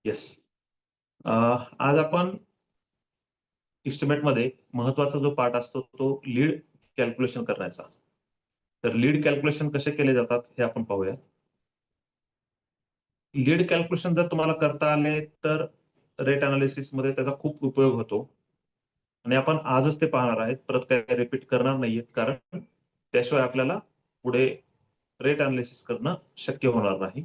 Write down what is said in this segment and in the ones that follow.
Yes. आज आपण इस्टिमेटमध्ये महत्वाचा जो पार्ट असतो तो लीड कॅल्क्युलेशन करण्याचा. तर लीड कॅल्क्युलेशन कसे केले जातात हे आपण पाहूया. लीड कॅल्क्युलेशन जर तुम्हाला करता आले तर रेट अनालिसिस मध्ये त्याचा खूप उपयोग होतो आणि आपण आजच ते पाहणार आहेत, परत काय रिपीट करणार नाहीये, कारण त्याशिवाय आपल्याला पुढे रेट अनालिसिस करणं शक्य होणार नाही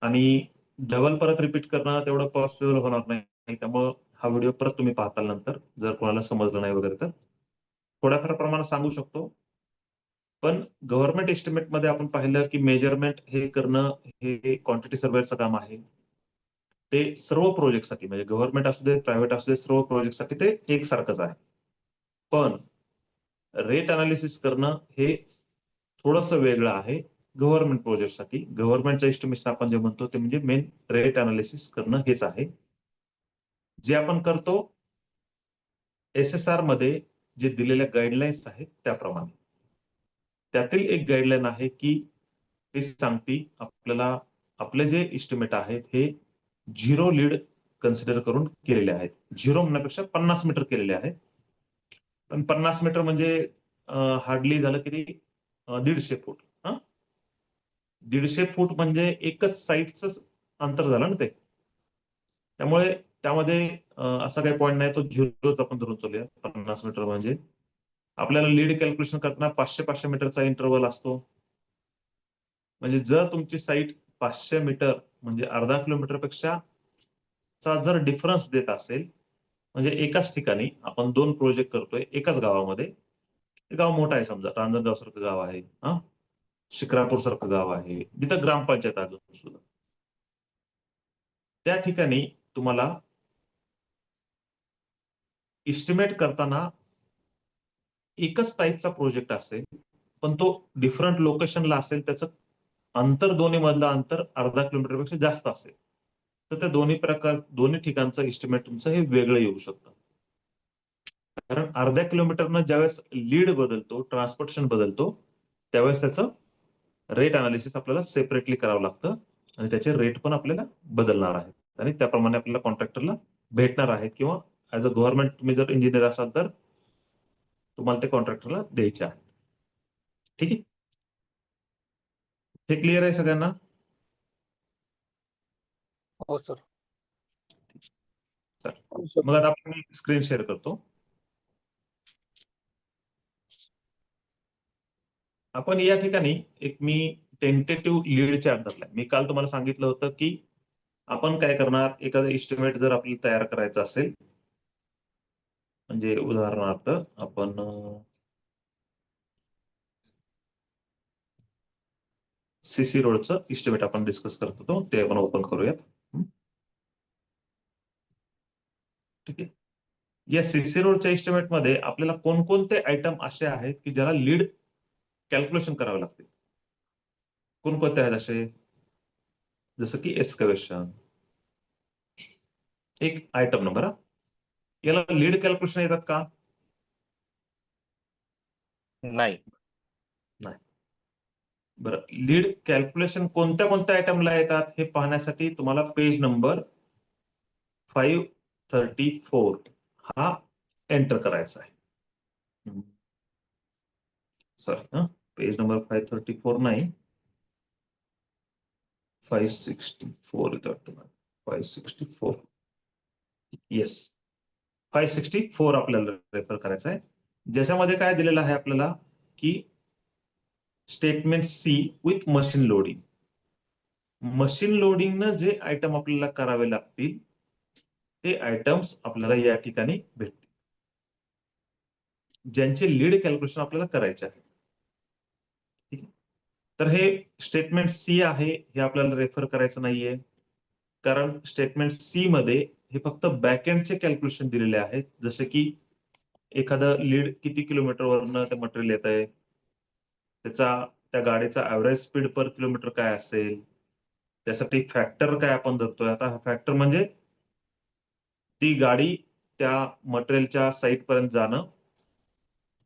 आणि डबल परत रिपीट करणं तेवढं पॉसिबल होणार नाही. त्यामुळे हा व्हिडिओ परत तुम्ही पाहताल नंतर, जर कोणाला समजलं नाही वगैरे तर थोड्याफार प्रमाणात सांगू शकतो. पण गव्हर्नमेंट एस्टिमेट मध्ये आपण पाहिलं की मेजरमेंट हे करणं हे क्वांटिटी सर्वेअरचं काम आहे. ते सर्व प्रोजेक्टसाठी, म्हणजे गव्हर्नमेंट असू दे, प्रायव्हेट असू दे, सर्व प्रोजेक्टसाठी ते एकसारखंच आहे. पण रेट अनालिसिस करणं हे थोडंसं वेगळं आहे गव्हर्नमेंट प्रोजेक्टसाठी. गव्हर्नमेंटचं एस्टिमेशन आपण जे म्हणतो ते म्हणजे मेन रेट अनालिसिस करणं हेच आहे. जे आपण करतो SSR मध्ये जे दिलेल्या गाईडलाईन्स आहेत त्याप्रमाणे. त्यातील एक गाईडलाईन आहे की ते सांगते आपल्याला आपले जे एस्टिमेट आहेत हे 0 लीड कन्सिडर करून केलेले आहेत. 0 म्हणण्यापेक्षा 50 मीटर केलेले आहेत. पण 50 मीटर म्हणजे हार्डली झालं किती 150 फूट. 150 फूट म्हणजे एकच साईडच अंतर झालं ना ते. त्यामुळे त्यामध्ये असा काही पॉईंट नाही, तो 0 आपण धरून चालूया. 50 मीटर म्हणजे आपल्याला लीड कॅल्क्युलेशन करताना 500 मीटरचा इंटरव्हल असतो. म्हणजे जर तुमची साईट 500 मीटर म्हणजे अर्धा किलोमीटरपेक्षा चा जर डिफरन्स देत असेल, म्हणजे एकाच ठिकाणी आपण 2 प्रोजेक्ट करतोय एकाच गावामध्ये. ते गाव मोठं आहे, समजा रांजणगाव सारखं गाव आहे, शिक्रापूर सारखं गाव आहे, जिथं ग्रामपंचायत अजून सुद्धा. त्या ठिकाणी तुम्हाला एस्टिमेट करताना एकच टाईपचा प्रोजेक्ट असेल, पण तो डिफरंट लोकेशनला असेल, त्याचं अंतर दोन्ही मधलं अंतर अर्धा किलोमीटरपेक्षा जास्त असेल, तर त्या दोन्ही ठिकाणचं एस्टिमेट तुमचं हे वेगळं येऊ शकतं. कारण अर्ध्या किलोमीटरनं ज्यावेळेस लीड बदलतो, ट्रान्सपोर्टेशन बदलतो, त्यावेळेस त्याचं रेट अनालिसिस आपल्याला सेपरेटली करावं लागतं आणि त्याचे रेट पण आपल्याला बदलणार आहेत आणि त्याप्रमाणे आपल्याला कॉन्ट्रॅक्टरला भेटणार आहेत, किंवा ऍज अ गव्हर्नमेंट तुम्ही जर इंजिनियर असाल तर तुम्हाला ते कॉन्ट्रॅक्टरला द्यायचे आहेत. ठीक आहे, हे क्लिअर आहे सगळ्यांना? हो सर. मग आता आपण स्क्रीन शेअर करतो. आपण या ठिकाणी एक मी टेंटेटिव्ह लीड चार्ट धरलाय. मी काल तुम्हाला सांगितलं होतं की आपण काय करणार, एखादा एस्टिमेट जर आपल्याला तयार करायचा असेल, म्हणजे उदाहरणार्थ आपण सीसी रोडचं एस्टिमेट आपण डिस्कस करत होतो, ते आपण ओपन करूयात. ठीक आहे. या सीसी रोडच्या एस्टिमेट मध्ये आपल्याला कोणकोणते आयटम असे आहेत की ज्याला लीड कॅल्क्युलेशन करावे लागते? कोणकोणते आहेत असे? जसं की एस्कवेशन, एक आयटम नंबर. याला लीड कॅल्क्युलेशन येतात का? नाही. बरं, लीड कॅल्क्युलेशन कोणत्या कोणत्या आयटमला येतात हे पाहण्यासाठी तुम्हाला पेज नंबर 534 हा एंटर करायचा आहे. सॉरी, पेज नंबर 534 नाही, 564 येतात. 564, येस, 564 आपल्याला रेफर करायचं आहे, ज्याच्यामध्ये काय दिलेलं आहे आपल्याला की statement C with machine loading. Machine लोडिंगनं जे आयटम आपल्याला करावे लागतील ते आयटम्स आपल्याला या ठिकाणी भेटतील, ज्यांचे लीड कॅल्क्युलेशन आपल्याला करायचे आहे. ठीक आहे, तर हे स्टेटमेंट सी आहे, हे आपल्याला रेफर करायचं नाहीये, कारण स्टेटमेंट सी मध्ये हे फक्त बॅकएंडचे कॅल्क्युलेशन दिलेले आहेत. जसे की एखादं लीड किती किलोमीटरवरनं ते मटेरियल येत आहे, त्या गाडीचा ऍव्हरेज स्पीड पर किलोमीटर काय असेल, त्यासाठी फॅक्टर काय आपण धरतोय. आता हा फॅक्टर म्हणजे ती गाडी त्या मटेरियलच्या साईट पर्यंत जाणं,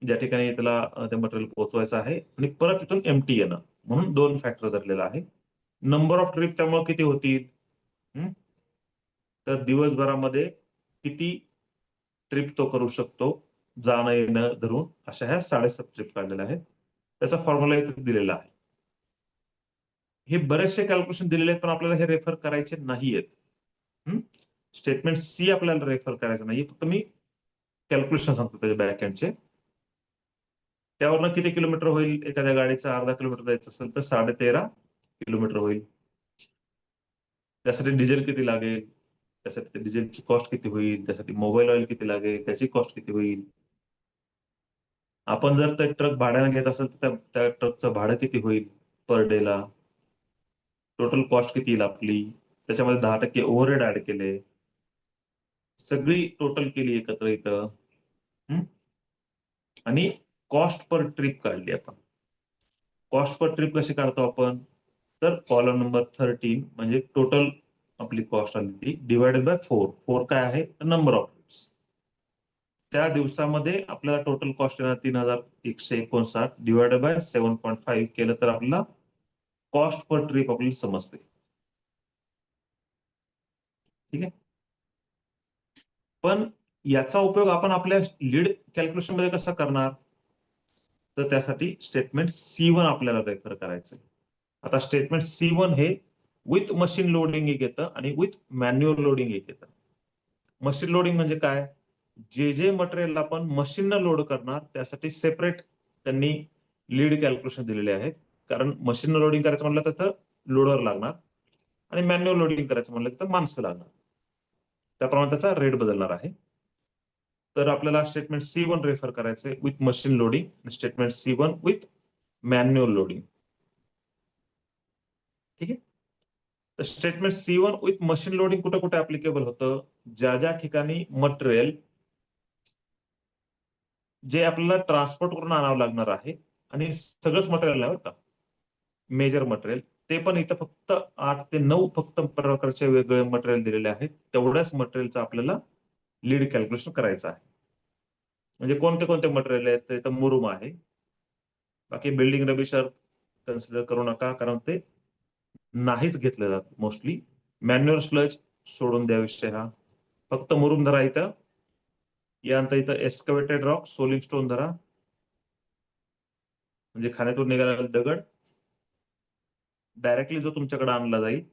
ज्या ठिकाणी त्याला ते मटेरियल पोहोचवायचं आहे, आणि परत तिथून एमटी येणं, म्हणून 2 फॅक्टर धरलेला आहे. नंबर ऑफ ट्रिप त्यामुळे किती होतील, तर दिवसभरामध्ये किती ट्रिप तो करू शकतो, जाणं येणं धरून, अशा ह्या 7.5 ट्रिप काढलेल्या आहेत. त्याचा फॉर्म्युला इथे दिलेला आहे. हे बरेचसे कॅल्क्युलेशन दिलेले आहेत, पण आपल्याला हे रेफर करायचे नाहीयेत. स्टेटमेंट सी आपल्याला रेफर करायचं नाहीये, फक्त मी कॅल्क्युलेशन सांगतो त्याच्या बॅक एंडचे. त्यावरनं किती किलोमीटर होईल, एखाद्या गाडीचा 0.5 किलोमीटर जायचं असेल तर 13.5 किलोमीटर होईल. त्यासाठी डिझेल किती लागेल, त्यासाठी डिझेलची कॉस्ट किती होईल, त्यासाठी मोबाईल ऑइल किती लागेल, त्याची कॉस्ट किती होईल. आपण जर ते ट्रक भाड्याने घेत असेल तर त्या ट्रकचं भाडं किती होईल पर डेला, टोटल कॉस्ट किती येईल आपली, त्याच्यामध्ये 10% ओव्हरहेड ऍड केले, सगळी टोटल केली एकत्र इथं, आणि कॉस्ट पर ट्रिप काढली आपण. कॉस्ट पर ट्रिप कशी काढतो आपण, तर कॉलम नंबर 13 म्हणजे टोटल आपली कॉस्ट आली डिवाइडेड बाय 4 काय आहे, नंबर ऑफ ट्रिप्स. त्या दिवसामध्ये आपल्याला टोटल कॉस्ट येणार 3159 डिवाइडेड बाय 7.5 केलं तर आपल्याला कॉस्ट पर ट्रिप आपल्याला समजते. ठीक आहे. पण याचा उपयोग आपण आपल्या लीड कॅल्क्युलेशन मध्ये कसा करणार, तर त्यासाठी स्टेटमेंट C1 आपल्याला रेफर करायचं. आता स्टेटमेंट C1 हे विथ मशीन लोडिंग एक येतं आणि विथ मॅन्युअल लोडिंग एक येतं. मशीन लोडिंग म्हणजे काय, जे मटेरियल आपण मशीननं लोड करणार त्यासाठी सेपरेट त्यांनी लीड कॅल्क्युलेशन दिलेले आहेत. कारण मशीननं लोडिंग करायचं म्हणलं तर लोडर लागणार, आणि मॅन्युअल लोडिंग करायचं म्हणलं तर माणसं लागणार. त्याप्रमाणे त्याचा रेट बदलणार आहे. तर आपल्याला स्टेटमेंट C1 रेफर करायचंय with machine loading, statement C1 with manual loading. ठीक आहे. तर statement C1 with machine loading कुठे कुठे ऍप्लिकेबल होतं, ज्या ठिकाणी मटेरियल जे आपल्याला ट्रान्सपोर्ट करून आणावं लागणार आहे, आणि सगळंच मटेरियल नाही बरं का, मेजर मटेरियल, ते पण इथं फक्त 8 ते 9 फक्त प्रकारचे वेगळे मटेरियल दिलेले आहेत. तेवढ्याच मटेरियलचं आपल्याला लीड कॅल्क्युलेशन करायचं आहे. म्हणजे कोणते कोणते मटेरियल आहेत, तर इथं मुरुम आहे. बाकी बिल्डिंग रबिशर कन्सिडर करू नका, कारण ते नाहीच घेतलं जात मोस्टली. मॅन्युअल स्लज सोडून द्या विषय हा, फक्त मुरुम धरा इथं. यानंतर इथं एस्कवेटेड रॉक, सोलिंग स्टोन धरा, म्हणजे खाण्यातून निघालेला दगड डायरेक्टली जो तुमच्याकडे आणला जाईल,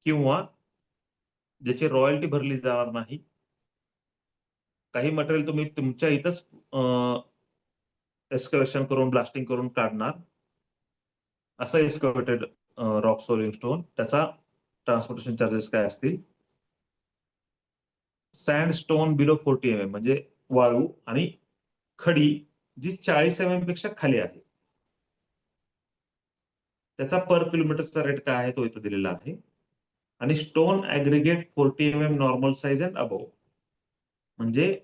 किंवा ज्याची रॉयल्टी भरली जाणार नाही. काही मटेरियल तुम्ही तुमच्या इथंच एस्कवेशन करून ब्लास्टिंग करून काढणार, असं एस्कवेटेड रॉक सोलिंग स्टोन, त्याचा ट्रान्सपोर्टेशन चार्जेस काय असतील. सँड स्टोन बिलो 40 mm म्हणजे वाळू आणि खडी जी 40 mm पेक्षा खाली आहे, त्याचा पर किलोमीटरचा रेट काय आहे तो इथं दिलेला आहे. आणि stone aggregate 40 mm normal size and above, म्हणजे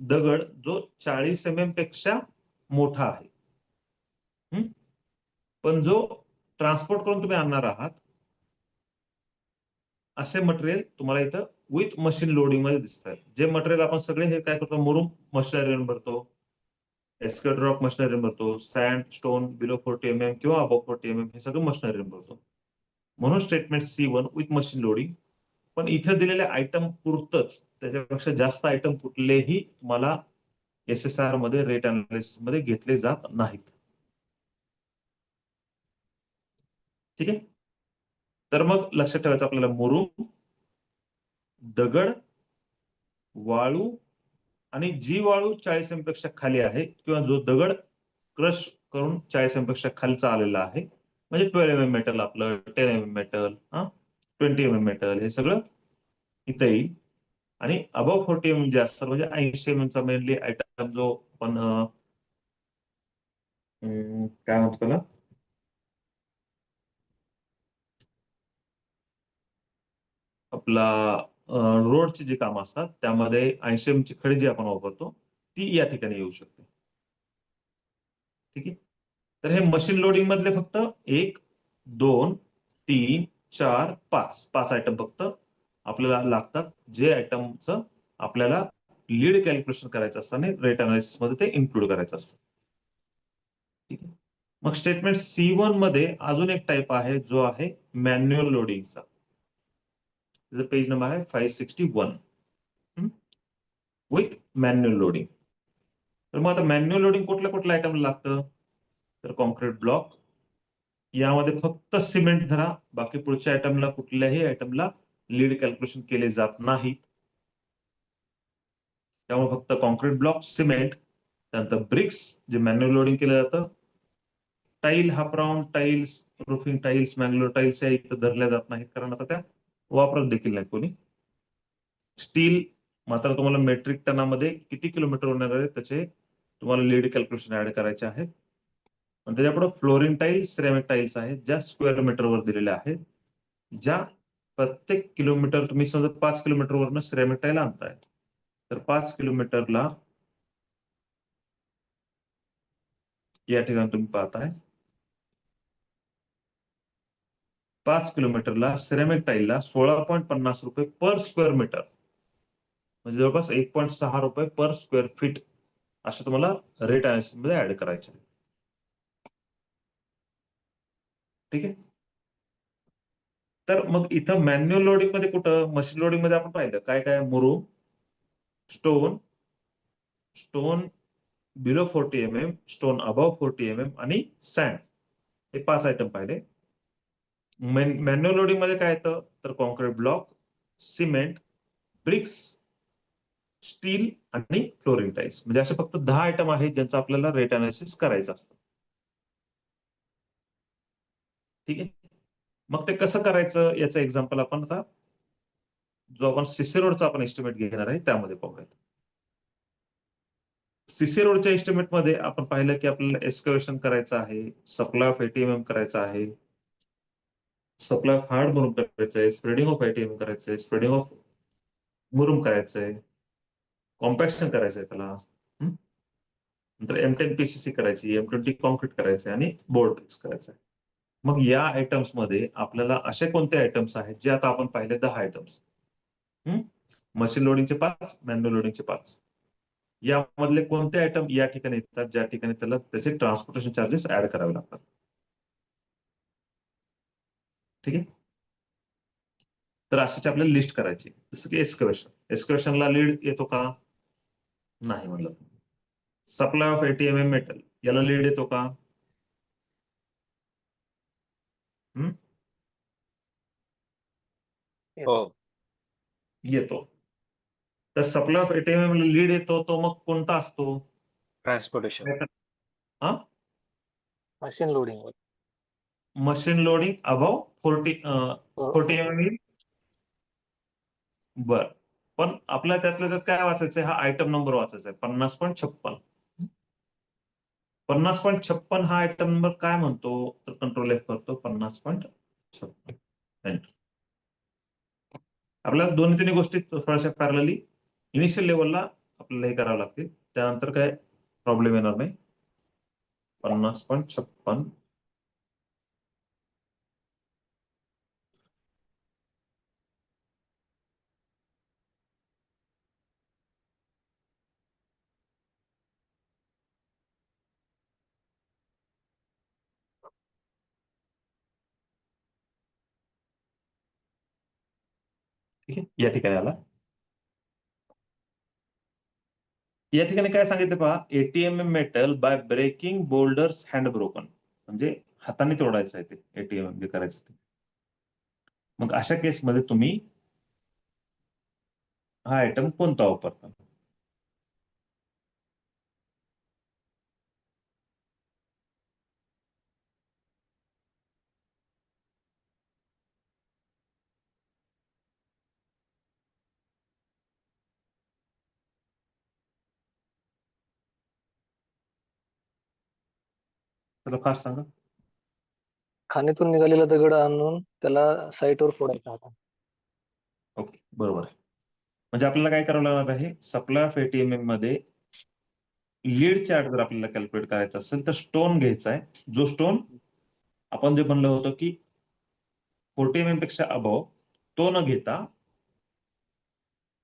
दगड जो 40 mm पेक्षा मोठा आहे, पण जो ट्रान्सपोर्ट करून तुम्ही आणणार आहात, असे मटेरियल तुम्हाला इथं विथ मशीन लोडिंग मध्ये दिसतात. जे मटेरियल आपण सगळे हे काय करतो, मुरुम मशिनरीने भरतो, एस्केट रॉक मशिनरी भरतो, सँड स्टोन बिलो 40 mm किंवा अबव 40 mm हे सगळं मशिनरी भरतो. म्हणून statement C1 with machine loading. पण इथे दिलेल्या आयटम पुरतच, त्याच्यापेक्षा जास्त आयटम कुठलेही तुम्हाला SSR मध्ये रेट अनालिसिस मध्ये घेतले जात नाहीत. ठीक आहे. तर मग लक्षात ठेवायचं आपल्याला, मुरुम, दगड, वाळू, आणि जी वाळू 40 mm पेक्षा खाली आहे, किंवा जो दगड क्रश करून 40 mm पेक्षा खालचा आलेला आहे, म्हणजे 12 mm मेटल, आपलं 10 mm मेटल, 20 mm मेटल, हे सगळं इथं येईल. आणि अबव 40 mm जे असतात, म्हणजे 80 mm चा मेनली आयटम जो आपण काय म्हणतो त्याला, आपला रोडची जी कामं असतात त्यामध्ये 80 mm ची खडी जी आपण वापरतो ती या ठिकाणी येऊ शकते. ठीक आहे. तर हे मशीन लोडिंग मधले फक्त 1, 2, 3, 4, 5 आयटम फक्त आपल्याला लागतात, जे आयटमचं आपल्याला लीड कॅल्क्युलेशन करायचं असतं आणि रेट अनालिसिस मध्ये ते इन्क्लूड करायचं असतं. ठीक आहे. मग स्टेटमेंट C1 मध्ये अजून एक टाईप आहे जो आहे मॅन्युअल लोडिंगचा. त्याचा पेज नंबर आहे 561 विथ मॅन्युअल लोडिंग. तर मग आता मॅन्युअल लोडिंग कुठल्या कुठल्या आयटमला लागतं? तर कॉन्क्रीट ब्लॉक, यामध्ये फक्त सिमेंट धरा, बाकी पुढच्या आयटमला कुठल्याही आयटमला लीड कॅल्क्युलेशन केले जात नाही. त्यामुळे फक्त कॉन्क्रीट ब्लॉक, सिमेंट, त्यानंतर ब्रिक्स जे मॅन्युअल लोडिंग केलं जातं, tile, half round tiles, roofing tiles, manual tiles या इथं धरल्या जात नाहीत, कारण आता त्या वापरत देखील नाही कोणी. स्टील मात्र तुम्हाला मेट्रिक टनामध्ये किती किलोमीटर होणार आहे त्याचे तुम्हाला लीड कॅल्क्युलेशन ऍड करायचे आहेत. आणि त्याच्यापुढे फ्लोरिंग टाईल्स, सिरेमिक टाईल्स आहेत, ज्या स्क्वेअर मीटरवर दिलेल्या आहेत, ज्या प्रत्येक किलोमीटर तुम्ही समजा 5 किलोमीटरवरनं सिरेमिक टाईल आणताय, तर 5 किलोमीटरला या ठिकाणी तुम्ही पाहताय 5 किलोमीटरला सिरेमिक टाईलला 16.50 रुपये पर स्क्वेअर मीटर, म्हणजे जवळपास 1.6 रुपये पर स्क्वेअर फीट असं तुम्हाला रेट अनालिसिस मध्ये ऍड करायचे. ठीक आहे. तर मग इथं मॅन्युअल लोडिंग मध्ये कुठं, मशीन लोडिंग मध्ये आपण पाहिलं काय काय, मुरुम, stone, stone below 40 mm, stone above 40 mm आणि सँड, हे 5 आयटम पाहिले. मॅन्युअल लोडिंग मध्ये काय येतं तर concrete block, cement, bricks, steel आणि फ्लोरिंग टाईल्स, म्हणजे असे फक्त 10 आयटम आहेत ज्यांचं आपल्याला रेट अनालिसिस करायचं असतं. ठीक आहे. मग ते कसं करायचं याचं एक्झाम्पल आपण आता जो आपण सीसी रोडचा आपण एस्टिमेट घेणार आहे त्यामध्ये पाहूयात. सीसी रोडच्या एस्टिमेट मध्ये आपण पाहिलं की आपल्याला एक्सकव्हेशन करायचं आहे, सप्लाय ऑफ ATMM करायचं आहे, सप्लाय ऑफ हार्ड मुरुम करायचं आहे, स्प्रेडिंग ऑफ ATMM करायचं आहे, स्प्रेडिंग ऑफ मुरुम करायचं आहे, कॉम्पॅक्शन करायचं आहे त्याला, नंतर M10 PCC करायची, M20 कॉन्क्रीट करायचं आहे आणि बोर्ड फिक्स करायचं आहे. मग या आयटम्स मध्ये आपल्याला असे कोणते आयटम्स आहेत जे आता आपण पाहिले 10 आयटम्स, मशीन लोडिंगचे 5, मॅन्युअल लोडिंगचे 5, यामधले कोणते आयटम या ठिकाणी येतात ज्या ठिकाणी त्याला त्याचे ट्रान्सपोर्टेशन चार्जेस ऍड करावे लागतात. ठीक आहे. तर अशाची आपल्याला लिस्ट करायची. जसं की एक्सकव्हेशनला लीड येतो का? नाही म्हणलं. सप्लाय ऑफ ATMM मेटल याला लीड येतो का? हो. येतो. तर सप्लाय ऑफ ATMM ला लीड येतो तो मग कोणता असतो? ट्रान्सपोर्टेशन, हा, machine loading. Machine loading above 40 mm. बर, पण आपल्याला त्यातल्या त्यात काय वाचायचंय, हा आयटम नंबर वाचायचा आहे 50.56. 50.56 हा आयटम नंबर काय म्हणतो तर कंट्रोल F करतो 50.56 एंटर. आपल्याला दोन्ही तिन्ही गोष्टी थोड्याशा पॅरलली इनिशियल लेवलला आपल्याला हे करावं लागतील, त्यानंतर काय प्रॉब्लेम येणार नाही. 50.56 ठीक आहे. या ठिकाणी आला. या ठिकाणी काय सांगितलं पहा, ATMM metal by breaking boulders hand broken, म्हणजे हाताने तोडायचं आहे ते ATMM जे करायचं ते. मग अशा केसमध्ये तुम्ही हा आयटम कोणता वापरता? त्याला फास्ट सांगा. खाणीतून निघालेला दगड आणून त्याला साईटवर फोडायचा होता. ओके, बरोबर आहे. म्हणजे आपल्याला काय करावं लागणार आहे, सप्लाय ऑफ ATMM मध्ये लीड चार्ट जर आपल्याला कॅल्क्युलेट करायचा असेल तर स्टोन घ्यायचा आहे, जो स्टोन आपण जे म्हणलं होतं की 40 mm पेक्षा अबव, तो न घेता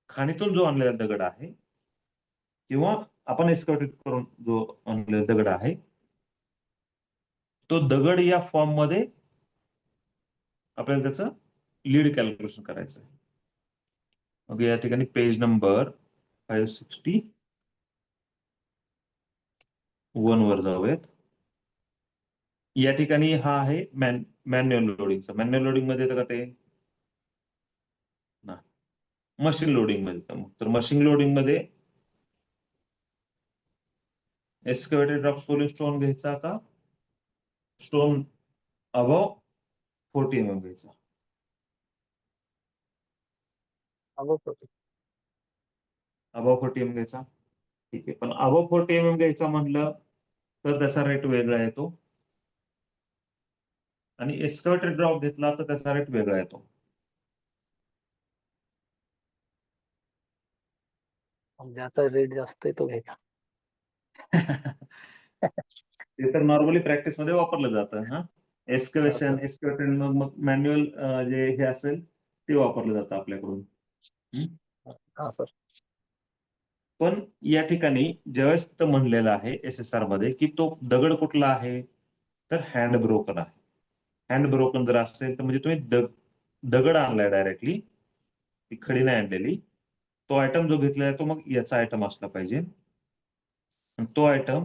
खाणीतून जो आणलेला दगड आहे किंवा आपण एक्सकव्हेट करून जो आणलेला दगड आहे तो दगड या फॉर्म मध्ये आपल्याला त्याचं लीड कॅल्क्युलेशन करायचं आहे. मग या ठिकाणी पेज नंबर 561 वर जाऊयात. या ठिकाणी हा आहे मॅन्युअल लोडिंगचा. मॅन्युअल लोडिंग मध्ये येतं का ते? मशीन लोडिंग मध्ये येतं. तर मशीन लोडिंग मध्ये एक्सकॅव्हेटेड रॉक सोलिंग स्टोन घ्यायचा का स्टोन अबव 40 mm घ्यायचा? अबव 40. अबव 40 mm घ्यायचा. ठीक आहे, पण अबव 40 mm घ्यायचा म्हटलं तर त्याचा रेट वेगळा येतो, आणि एक्सकॅव्हेटेड ड्रॉप घेतला तर त्याचा रेट वेगळा येतो. ज्याचा रेट जास्त आहे तो घ्यायचा. ते तर नॉर्मली प्रॅक्टिस मध्ये वापरलं जातं. हा, हा एक्सकॅव्हेशन, सर. एक्सकॅव्हेटेड, मग मॅन्युअल जे हे असेल ते वापरलं जातं आपल्याकडून. हा सर. पण या ठिकाणी ज्यावेळेस तिथं म्हणलेलं आहे SSR मध्ये की तो दगड कुठला आहे, तर हँड ब्रोकन आहे. हँड ब्रोकन जर असेल तर म्हणजे तुम्ही दगड आणलाय डायरेक्टली, ती खडी नाही आणलेली. तो आयटम जो घेतलाय तो मग याचा आयटम असला पाहिजे, आणि तो आयटम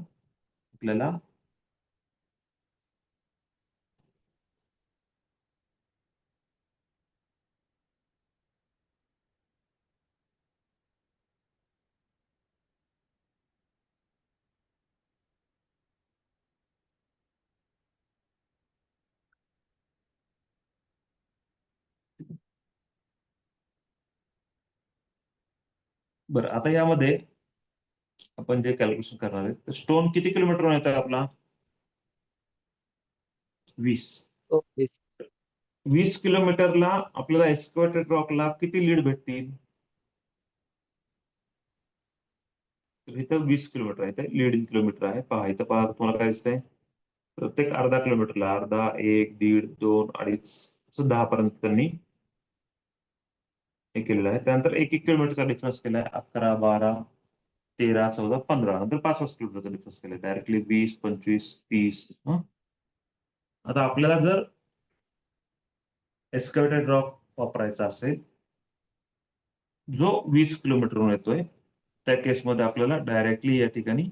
आपल्याला बरं. आता यामध्ये आपण जे कॅल्क्युलेशन करणार आहे, तर स्टोन किती किलोमीटर येतोय आपला? 20. तो 20. 20 किलोमीटरला आपल्याला एक्सकॅव्हेटेड रॉकला किती लीड भेटतील? तर इथं 20 किलोमीटर आहे, ते लीड इन किलोमीटर आहे. पहा इथं, पहा तुम्हाला काय दिसतंय, प्रत्येक अर्धा किलोमीटरला अर्धा, 1, 1.5, 2, 2.5 असं 10 पर्यंत त्यांनी हे केलेलं आहे. त्यानंतर 1-1 किलोमीटरचा डिफरन्स केलाय. 11, 12, 13, 14, 15, नंतर 5 किलोमीटरचा डिफरन्स केलाय. डायरेक्टली 20, 25, 30. आता आपल्याला जर एक्सकॅव्हेटेड रॉक वापरायचा असेल जो 20 किलोमीटरहून येतोय, त्या केसमध्ये आपल्याला डायरेक्टली या ठिकाणी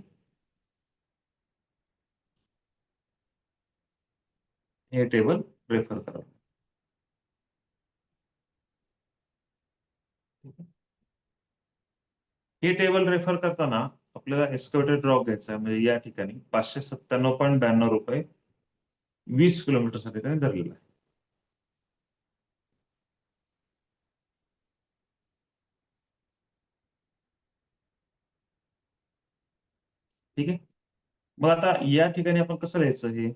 हे टेबल रेफर करावं. हे टेबल रेफर करताना आपल्याला एक्सकॅव्हेटेड रॉक घ्यायचा आहे, म्हणजे या ठिकाणी 597.92 रुपये 20 किलोमीटरसाठी त्यांनी धरलेला आहे. ठीक आहे. मग आता या ठिकाणी आपण कसं लिहायचं हे?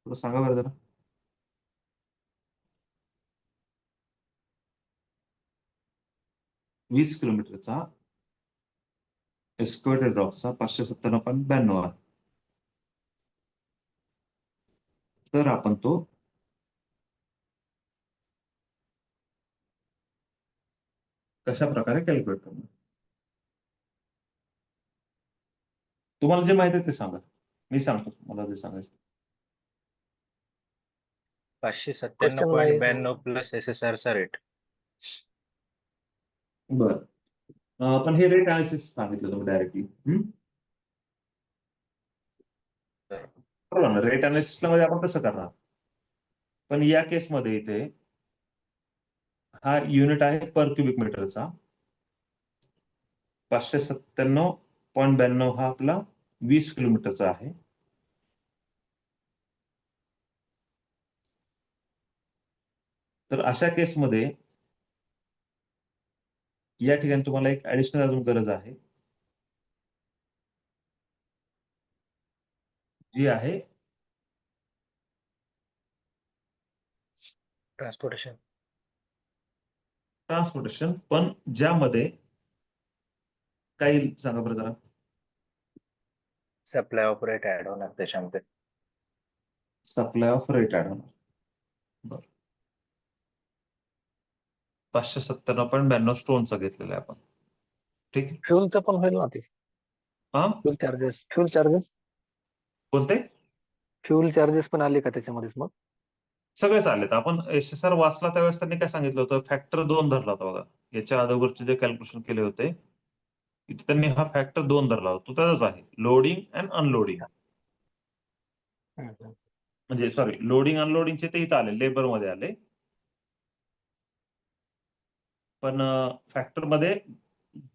थोडं सांगा बरं जरा. 20 किलोमीटरचा एक्सकॅव्हेटेड रॉकचा 597.92 आहे. तर आपण तो कशा प्रकारे कॅल्क्युलेट करणार? तुम्हाला जे माहिती आहे ते सांगा, मी सांगतो मला जे सांगायचं. क्वेश्चन नाही. 597.92 प्लस SSR चा रेट. बरं. पण हे रेट अनालिसिस सांगितलं तुम्ही डायरेक्टली. बरोबर ना, रेट अनालिसिसला मध्ये आपण कसं करणार? पण या केसमध्ये इथे हा युनिट आहे पर क्युबिक मीटरचा. 597.92 हा आपला 20 किलोमीटरचा आहे. तर अशा केसमध्ये या ठिकाणी तुम्हाला एक ऍडिशनल अजून गरज आहे, जी आहे ट्रान्सपोर्टेशन. ट्रान्सपोर्टेशन, पण ज्यामध्ये काही सांगा बरं जरा. सप्लाय ऑफ रेट ऍड होणार त्याच्यामध्ये. सप्लाय ऑफ रेट ऍड होणार. बर 597.92 स्टोनचा घेतलेला आहे आपण. ठीक आहे. फ्युलचं पण होईल ना ते, हा फ्युल चार्जेस कोणते फ्युल चार्जेस पण आले का त्याच्यामध्येच मग? सगळेच आलेत. आपण SSR वाचला त्यावेळेस त्यांनी काय सांगितलं होतं, फॅक्टर 2 धरला होता बघा. याच्या अगोदरचे जे कॅल्क्युलेशन केले होते तिथे त्यांनी हा फॅक्टर 2 धरला होता. तो त्याचाच आहे, लोडिंग अँड अनलोडिंग. म्हणजे सॉरी, लोडिंग अनलोडिंगचे ते इथं आले, लेबर मध्ये आले, पण फॅक्टर मध्ये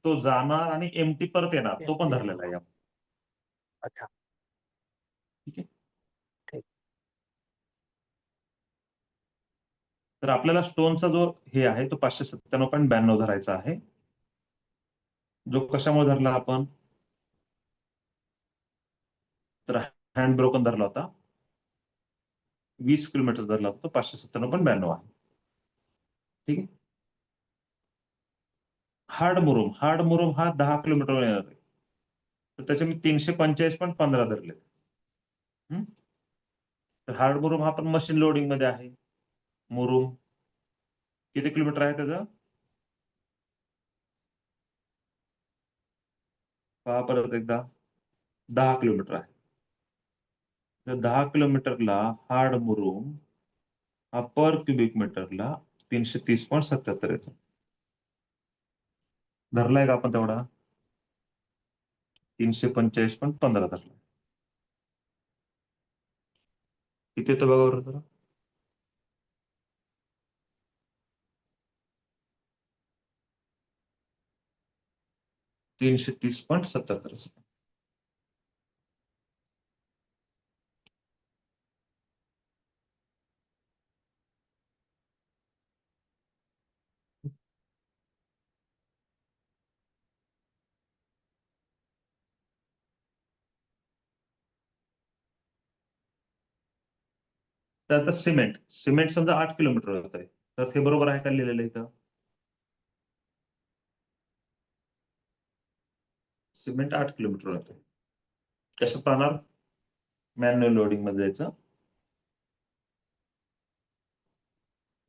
तो जाणार आणि एमटी परत येणार तो पण धरलेला आहे. अच्छा. ठीक आहे. ठीक. तर आपल्याला स्टोनचा जो हे आहे तो 597.92 धरायचा आहे. जो कशामुळे धरला आपण, तर हँड ब्रोकन धरला होता, 20 किलोमीटर धरला होता, तो 597.92 आहे. ठीक आहे. हार्ड मुरुम हा 10 किलोमीटर येणार आहे, तर त्याचे मी 345.15 धरले. तर हार्ड मुरुम हा पण मशीन लोडिंग मध्ये आहे. मुरुम किती किलोमीटर आहे त्याचं, पहा परत एकदा, 10 किलोमीटर आहे. तर 10 किलोमीटरला हार्ड मुरुम हा पर क्युबिक मीटरला 330.77 येतो. धरलाय का आपण तेवढा, 345.15 धरला. किती येतो बघा बरं जरा, 330.77. तर आता सिमेंट समजा 8 किलोमीटर होत आहे, तर हे बरोबर आहे का लिहिलेलं इथं, सिमेंट 8 किलोमीटर होते. कसं पाहणार, मॅन्युअल लोडिंग मध्ये जायचं.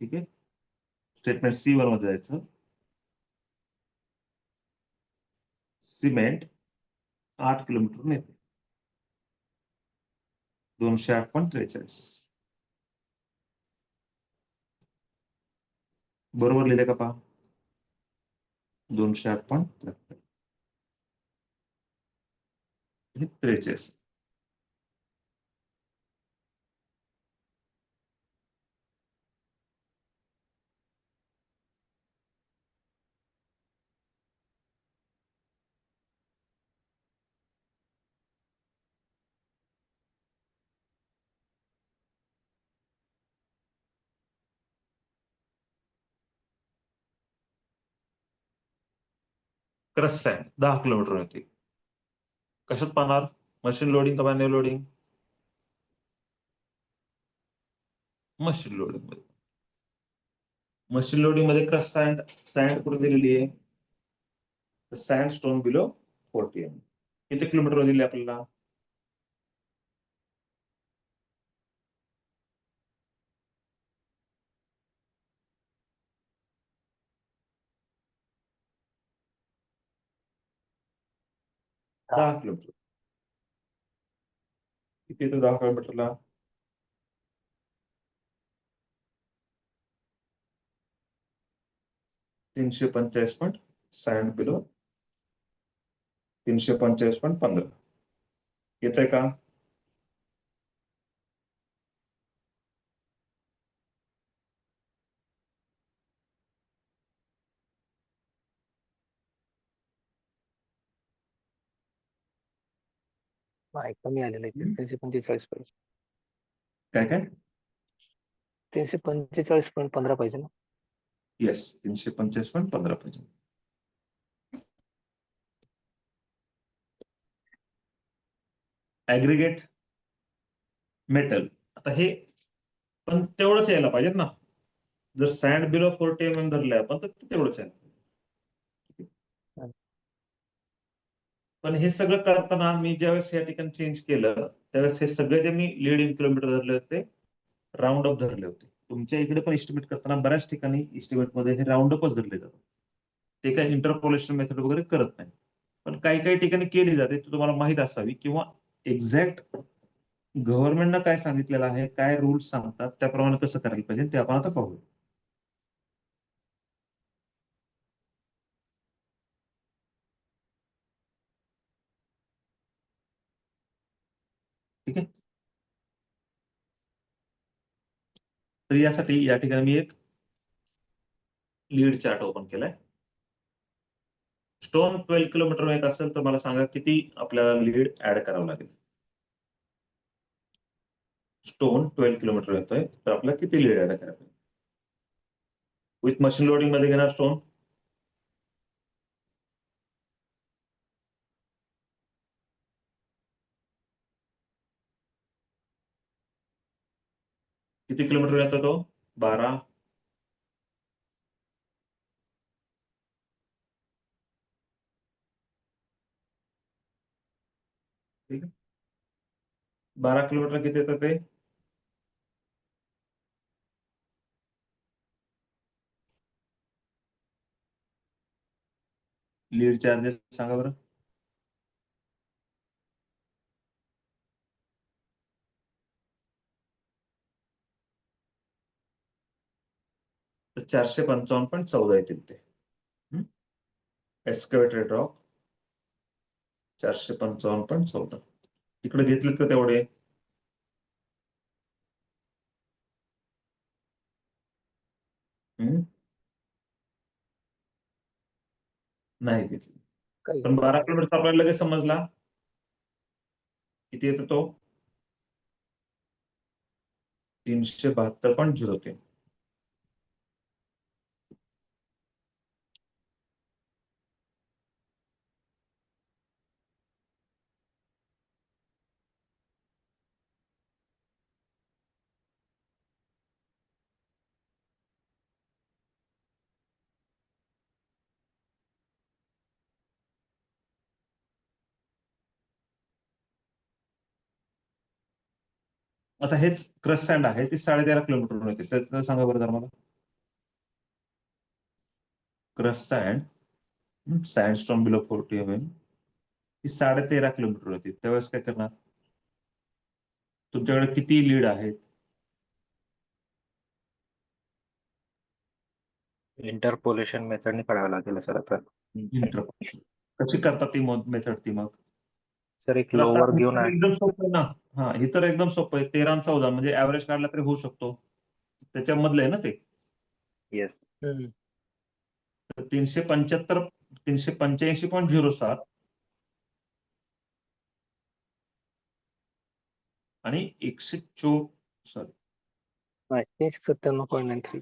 ठीक आहे. स्टेटमेंट C1 मध्ये जायचं. सिमेंट 8 किलोमीटर नेते, 208.43. बरोबर लिहिले का पहा, 208.43. क्रश सँड 10 किलोमीटर होती. कशात पाहणार, मशीन लोडिंग का मॅन्युअल लोडिंग, मशीन लोडिंग मध्ये. मशीन लोडिंग मध्ये क्रश सँड कुठे दिलेली आहे, सँड स्टोन बिलो 40 mm. किती किलोमीटर दिले आपल्याला, हा. 10 किलोमीटर. किती येतो 10 किलोमीटरला, 345.60 किलो, 345.15 येत आहे का. नाही, कमी आलेलं आहे. 345 पाहिजे, काय काय 345.15 पाहिजे ना. येस, 345.15 पाहिजे. ऍग्रिगेट मेटल, आता हे पण तेवढंच यायला पाहिजेत ना. जर सँड बिलो 40 mm धरले आपण तर तेवढंच आहे. पण हे सगळं करताना मी ज्यावेळेस या ठिकाणी चेंज केलं त्यावेळेस हे सगळे जे मी लीडिंग किलोमीटर धरले होते राऊंड अप धरले होते. तुमच्या इकडे पण एस्टिमेट करताना बऱ्याच ठिकाणी एस्टिमेट मध्ये हे राऊंड अपच धरले जातात. ते काही इंटरपोलेशन मेथड वगैरे करत नाही, पण काही काही ठिकाणी केली जाते, ती तुम्हाला माहित असावी, किंवा एक्झॅक्ट गव्हर्नमेंटनं काय सांगितलेलं आहे, काय रूल्स सांगतात त्याप्रमाणे कसं करायला पाहिजे ते आपण आता पाहू. ठीक आहे. तर यासाठी या ठिकाणी मी एक लीड चार्ट ओपन केलाय. स्टोन 12 किलोमीटर येत असेल तर मला सांगा किती आपल्याला लीड ऍड करावं लागेल. स्टोन 12 किलोमीटर येतोय तर आपल्याला किती लीड ऍड करायला विथ मशीन लोडिंग मध्ये घेणार स्टोन? किती किलोमीटर येतो तो? 12. ठीक आहे. 12 किलोमीटर किती येतं ते? लीड चार्जेस सांगा बरं. तर 455.14 येतील ते. Excavator drop 455.14. इकडे घेतलेत का तेवढे? नाही घेतले. काही पण 12 किलोमीटर आपल्याला लगेच समजला किती येतो तो? 372.03. आता हेच क्रश सँड आहे, ती 13.5 किलोमीटर येते. त्याचं सांगा बरं जरा मला. Crush sand sandstone below 40 mm ही 13.5 किलोमीटर होती. त्यावेळेस काय करणार? तुमच्याकडे किती लीड आहेत? इंटरपोलेशन मेथडने काढावं लागेल सर आता. इंटरपोलेशन कशी करतात ती मेथड ती मग? सर एक तर आता लोवर हे घेऊन तर आहे. एकदम सोपं आहे ना. हा, हे तर एकदम सोपं आहे. 13 आणि 14 म्हणजे ऍव्हरेज काढला तरी होऊ शकतो. त्याच्यामधलं आहे ना ते. येस. तर 375 385.07 आणि 194 नाही 397.93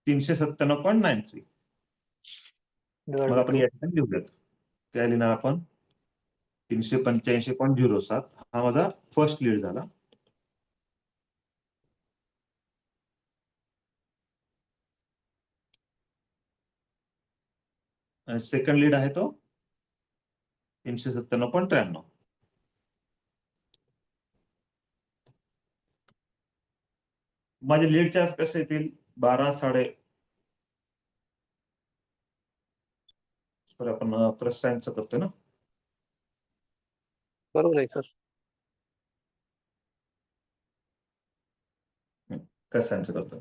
397.93. डिवाइड मग बाय आपण 2. या ठिकाणी लिहूयात. काय लिहिणार आपण? 385.07 हा माझा फर्स्ट लीड झाला. आणि सेकंड लीड आहे तो 397.93. माझे लीड चार्ज कसे येतील? 12 साडे सर आपण क्रश सँडचं करतोय ना. बरोबर आहे सर. क्रश सँडचं करतोय.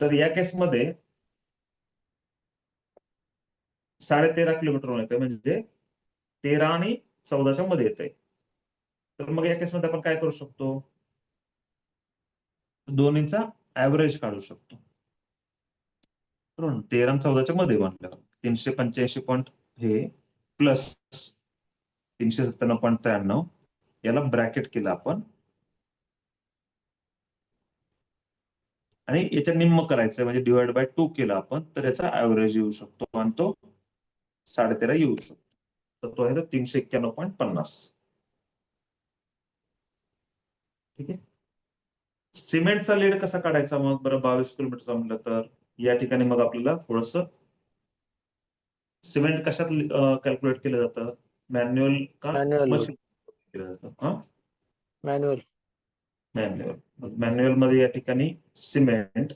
तर या केसमध्ये 13.5 किलोमीटर येते, म्हणजे 13 आणि 14च्या मध्ये येते. तर मग या केसमध्ये आपण काय करू शकतो? दोन्हीचा ऍव्हरेज काढू शकतो. बरोबर. 13 आणि 14च्या मध्ये म्हटलं 385 पॉईंट हे प्लस 397.93 याला ब्रॅकेट केलं आपण आणि याच्या निम्म करायचं म्हणजे डिवाइड बाय 2 केलं आपण, तर याचा ऍव्हरेज येऊ शकतो आणि तो 13.5 येऊ शकतो. तर तो आहे तो 391.50. ठीक आहे. सिमेंटचा लीड कसा काढायचा मग बरं? 22 किलोमीटरचा म्हटलं तर या ठिकाणी मग आपल्याला थोडस सिमेंट कशात कॅल्क्युलेट केलं जातं? मॅन्युअल का मॅन्युअल लोड. मशीन केलं जातं? मॅन्युअल. मॅन्युअल. मॅन्युअल मध्ये या ठिकाणी सिमेंट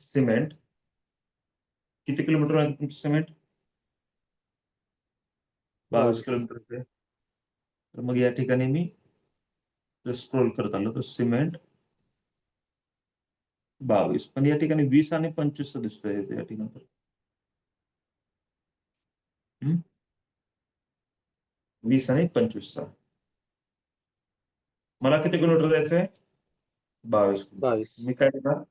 सिमेंट किती किलोमीटर आहे तुमचं सिमेंट? 22 22. किलोमीटर. तर मग या ठिकाणी मी स्क्रोल करत आलो तर सिमेंट 22, पण या ठिकाणी 20 आणि 25 दिसतोय या ठिकाणी. 20 आणि 25चा मला किती किलोमीटर जायचंय? 22 किलोमीटर. 22. मी काय करणार,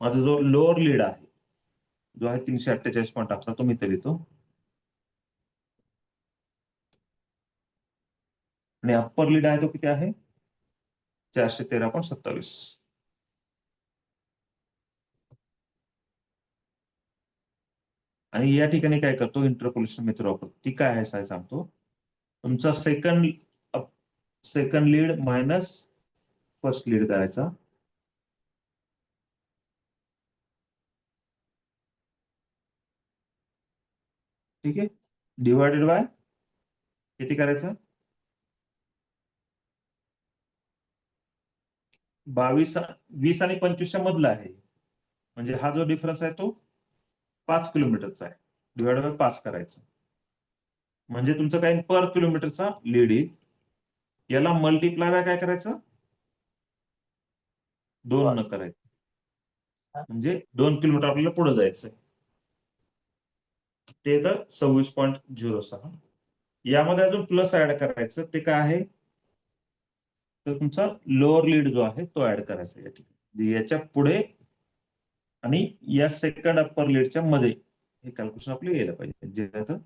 माझा जो लोअर लीड आहे जो आहे 348.18 तो मी इथे लिहितो, आणि अप्पर लीड आहे तो किती आहे? 413.27. आणि या ठिकाणी काय करतो, इंटरपोलेशन मेथड वापरतो. ती काय आहे सांगतो. तुमचा second lead minus first lead करायचा. ठीक आहे, डिवायडेड बाय किती करायचं? 22. 20 आणि 25च्या मधला आहे, म्हणजे हा जो डिफरन्स आहे तो 5 किलोमीटरचा आहे. डिवायडेड बाय 5 करायचं, म्हणजे तुमचं काय पर किलोमीटरचा लीड येईल. याला मल्टिप्लाय बाय काय करायचं? 2 न 22. करायचं, म्हणजे 2 किलोमीटर आपल्याला पुढे जायचंय. ते तर 26.06. यामध्ये अजून प्लस ऍड करायचं. ते काय आहे, तर तुमचा लोअर लीड जो आहे तो ऍड करायचा या ठिकाणी. याच्या पुढे आणि या सेकंड अप्पर लीडच्या मध्ये हे कॅल्क्युलेशन आपल्याला यायला पाहिजे, जे आता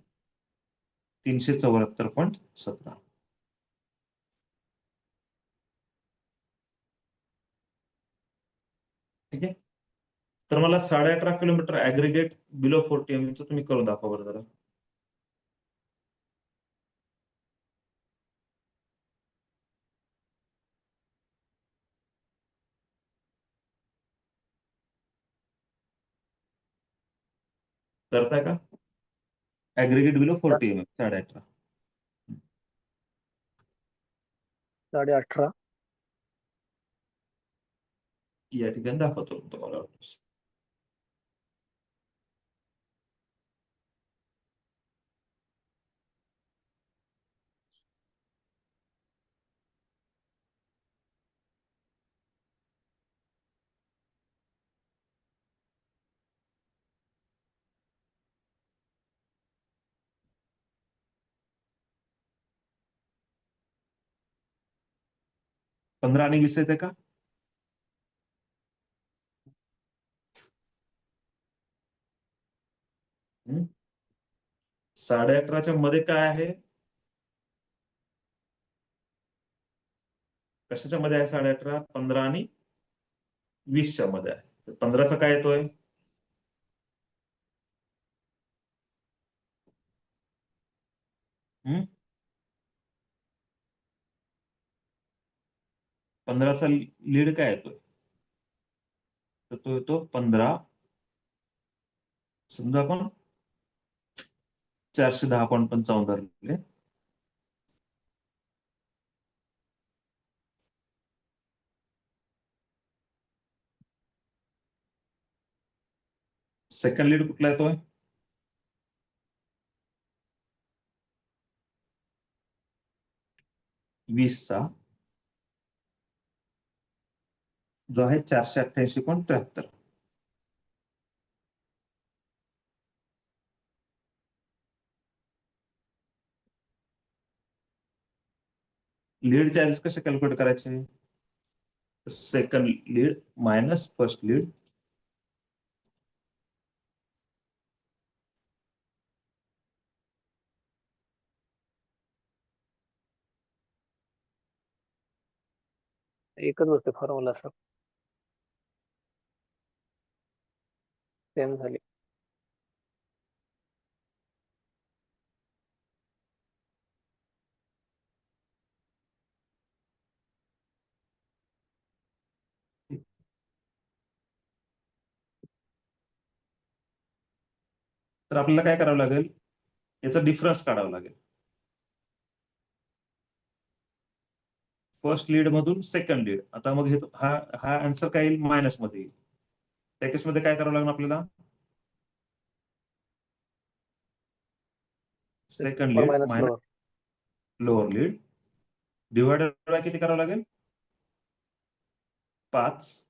374.17. ठीक आहे, तर मला 18.5 किलोमीटर ऍग्रिगेट बिलो 40 एमएमचं तुम्ही करून दाखवा बरं जरा. करताय का? Aggregate below 40 MM 18.5. 18.5. या ठिकाणी दाखवतो तुम्हाला. 15 आणि 20 येते का? हम्म? 18.5च्या मध्ये काय आहे? कशाच्या मध्ये आहे 18.5? 15 आणि 20च्या मध्ये आहे. 15चा काय येतोय? हम्म? 15चा लीड काय येतोय? तर तो येतो 15. समजा आपण 410.55 धरले. सेकंड लीड कुठला येतोय? 20चा जो आहे 488.73. लीड चार्जेस कसे कॅल्क्युलेट करायचे? Second lead minus first lead एकच असते फॉर्म्युला सर. सेम झाली. तर आपल्याला काय करावं लागेल? याचा डिफरन्स काढावा लागेल. फर्स्ट लीड मधून सेकंड लीड. आता मग हा आन्सर काय येईल, मायनस मध्ये येईल. त्या केसमध्ये काय करावं लागणार आपल्याला, second upper lead minus minus lower. Lower lead divided by किती करावं लागेल, 5.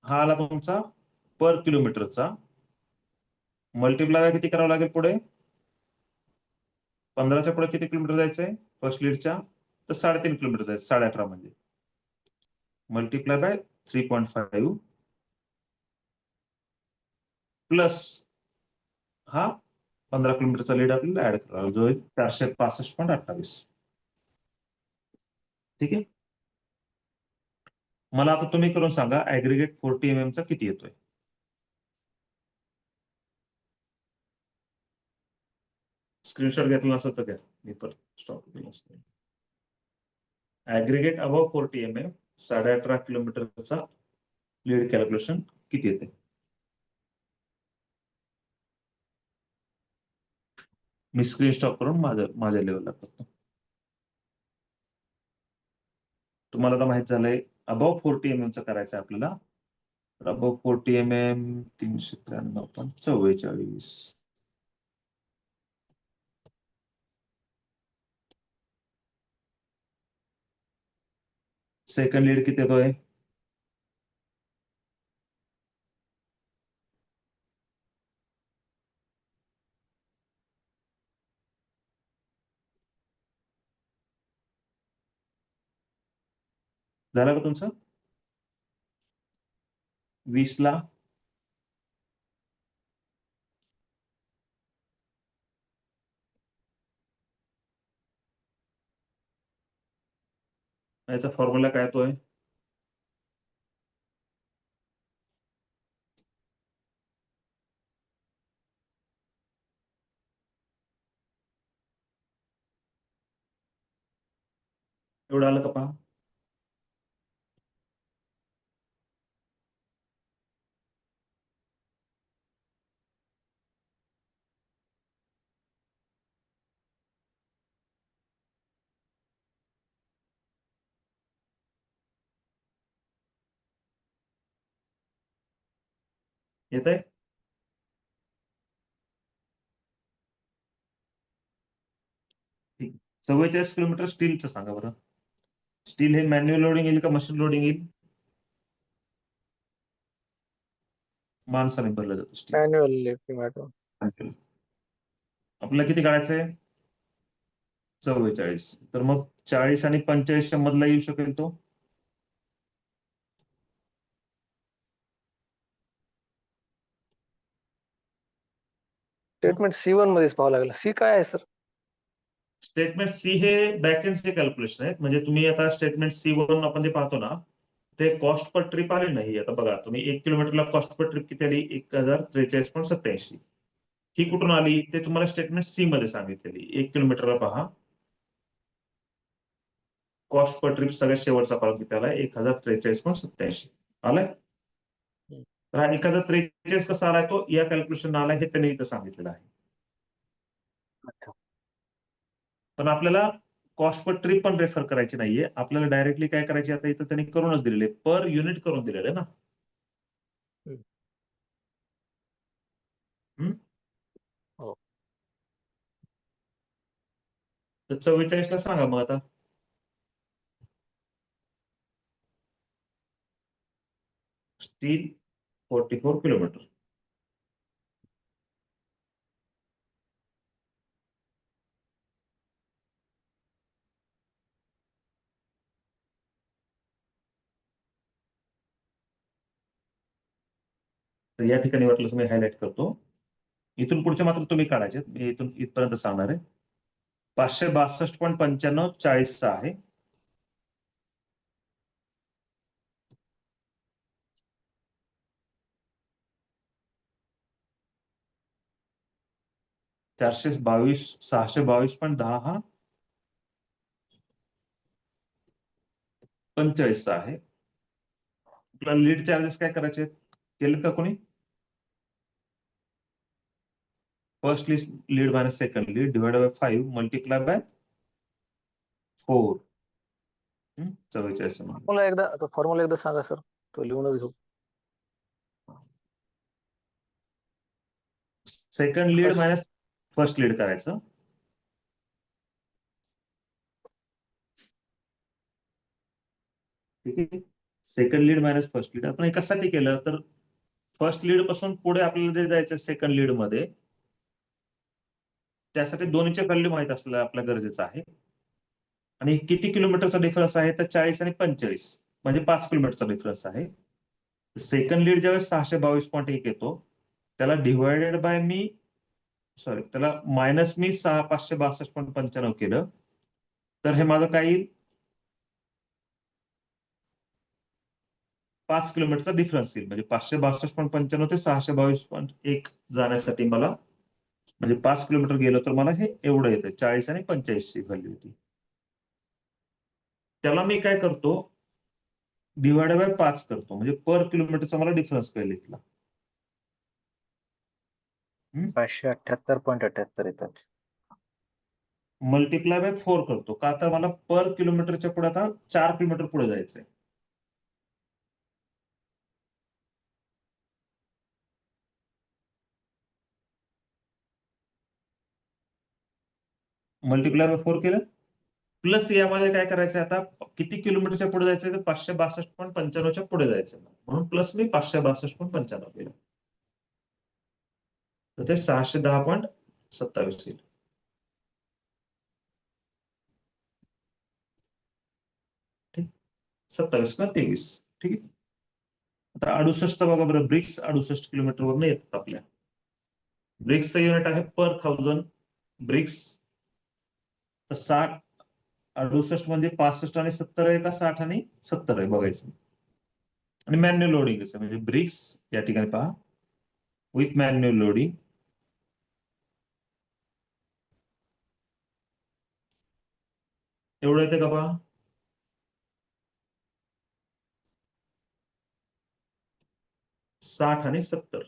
हा आला तुमचा पर किलोमीटरचा. मल्टिप्लाय किती करावं लागेल पुढे, 15च्या पुढे किती किलोमीटर जायचंय फर्स्ट लीडच्या, तर 3.5 किलोमीटर जायचं, 18.5 म्हणजे मल्टिप्लाय बाय 3.5 प्लस हा 15 किलोमीटरचा लीड आपल्याला ऍड करावा, जो 465.28. ठीक आहे. मला आता तुम्ही करून सांगा ऍग्रीगेट 40 mm चा किती येतोय. स्क्रीनशॉट घेतला नसेल तर घ्या, मी परत स्टॉप केला असतो. ऍग्रीगेट अबव 40 mm 18.5 किलोमीटरचा लीड कॅल्क्युलेशन किती येते. मी स्क्रीन स्टॉप करून माझ्या लेवलला करतो. तुम्हाला तर माहित झालंय अबव 40 mm चं करायचं आपल्याला. Above 40 mm 393.44. सेकंड लीड किती येतोय, झालं का तुमचं 20 ला. याचा फॉर्म्युला काय येतोय, एवढं आलं का पहा. येत आहे. 44 किलोमीटर स्टीलचं सांगा बरं. स्टील हे मॅन्युअल लोडिंग येईल का मशीन लोडिंग येईल, माणसाने भरलं जातं स्टील. Manual estimate. आपल्याला किती काढायचंय 44, तर मग 40 आणि 45 मधला येऊ शकेल तो. स्टेटमेंट C1 मध्येच पाहावं लागेल. सी काय आहे सर? स्टेटमेंट सी हे बॅकएंडचे कॅल्क्युलेशन आहेत. म्हणजे तुम्ही आता स्टेटमेंट C1 आपण जे पाहतो ना, ते कॉस्ट पर ट्रिप आले नाही. आता बघा तुम्ही 1 किलोमीटरला कॉस्ट पर ट्रिप किती आली, 1043.87. ही कुठून आली ते तुम्हाला स्टेटमेंट सी मध्ये सांगितलेली. 1 किलोमीटरला पहा कॉस्ट पर ट्रिप सगळ्यात शेवटचा कॉलम किती आलाय, 1043.87 आलाय. तर हा 1043 कसा आलाय, तो या कॅल्क्युलेशन आलाय हे त्यांनी इथं सांगितलेलं आहे. अच्छा. पण आपल्याला कॉस्ट पर ट्रिप पण रेफर करायची नाहीये. आपल्याला डायरेक्टली काय करायची, आता इथं त्यांनी करूनच दिलेले, पर युनिट करून दिलेले ना. हो. तर 44 ला सांगा मग आता. Steel 44 kilometre. तर या ठिकाणी वाटलं मी हायलाइट करतो. इथून पुढचे मात्र तुम्ही काढायचे, मी इथून इथपर्यंत सांगणार आहे. 562.95 40 आहे. .422 622.10 हा 45 आहे. आपल्याला लीड चार्जेस काय करायचे, केले का कोणी. First lead minus second lead divide by 5 multiply by 4. 44 म्हणून. फॉर्म्युला एकदा सांगा सर, तो लिहूनच घेऊ. Second lead minus first lead करायचं. ठीक आहे. Second lead minus first lead आपण हे कशासाठी केलं तर फर्स्ट लीड पासून पुढे आपल्याला जे जायचं सेकंड लीड मध्ये, त्यासाठी दोन्हीचे व्हॅल्यू माहित असलं आपल्या गरजेचं आहे. आणि किती किलोमीटरचा डिफरन्स आहे तर 40 आणि 45 म्हणजे 5 किलोमीटरचा डिफरन्स आहे. सेकंड लीड ज्यावेळेस 622.1 येतो त्याला डिवायडेड बाय त्याला मायनस मी 562.95 केलं तर हे माझं काय येईल, 5 किलोमीटरचा डिफरन्स येईल. म्हणजे 562.95 ते 622.1 जाण्यासाठी मला, म्हणजे 5 किलोमीटर गेलो तर मला हे एवढं येतं, 40 आणि 45 ची व्हॅल्यू होती. त्याला मी काय करतो, डिवाइड बाय 5 करतो, म्हणजे पर किलोमीटरचा मला डिफरन्स कळेल इथला. 578.78 येतात. मल्टिप्लाय बाय 4 करतो, का तर मला पर किलोमीटरच्या पुढे आता 4 किलोमीटर पुढे जायचंय. मल्टिप्लाय बाय 4 केलं, प्लस यामध्ये काय करायचं आता, किती किलोमीटरच्या पुढे जायचंय तर 562.95च्या पुढे जायचं, म्हणून प्लस मी 562.95 केलं, तर ते 610.27 येईल. ठीक, 27 का 23. ठीक आहे. आता 68 बघा बरं, ब्रिक्स 68 किलोमीटरवरून येतात आपल्या. ब्रिक्सचं युनिट आहे पर 1000 ब्रिक्स. तर 68 म्हणजे 65 आणि 70 आहे का 60 आणि 70 आहे बघायचं. आणि मॅन्युअल लोडिंग आहे, म्हणजे ब्रिक्स या ठिकाणी पहा विथ मॅन्युअल लोडिंग एवढं येते का पहा, 60 आणि 70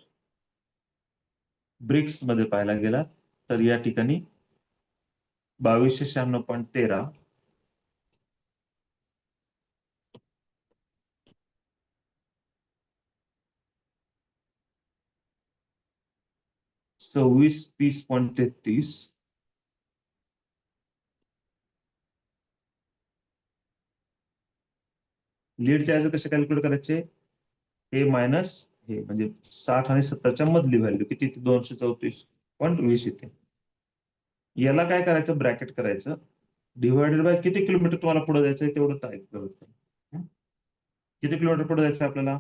ब्रिक्स मध्ये पाहायला गेला तर या ठिकाणी 2296.13 2630.33 लीड चार्ज कसे कॅल्क्युलेट करायचे, हे मायनस हे, म्हणजे 60 आणि 70च्या मधली व्हॅल्यू किती, 234.20 येते. याला काय करायचं, ब्रॅकेट करायचं, डिवायडेड बाय किती किलोमीटर तुम्हाला पुढे जायचंय तेवढं टाईप करायचं. किती किलोमीटर पुढे जायचं आपल्याला,